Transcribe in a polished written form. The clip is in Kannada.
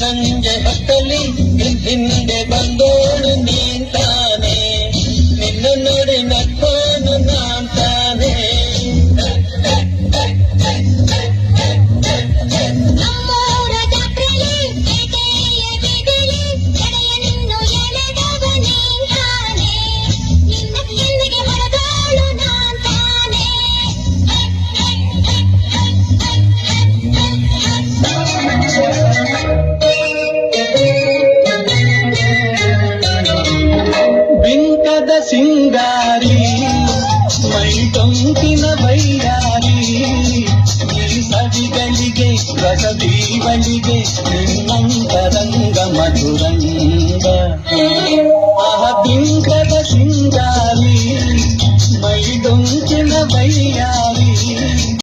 ಸಂಜೆ ಹೊತ್ತಲ್ಲಿ ಹಿಂದೆ ಬಂದೋಡು ನೀನ್ ತಾನೆ, ನಿನ್ನ ನೋಡಿ ನಕ್ಕೋನು ನಾನ್ ತಾನೆ. ಬಿಂಕದ ಸಿಂಗಾರಿ ಮೈ ಟೊಂಕಿನ ಬೈಯಾರಿ, ಈ ಸವಿಗಳಿಗೆ ರಸದೀವಳಿಗೆ ನಿನ್ನಂತರಂಗ ಮಧುರಂಗ.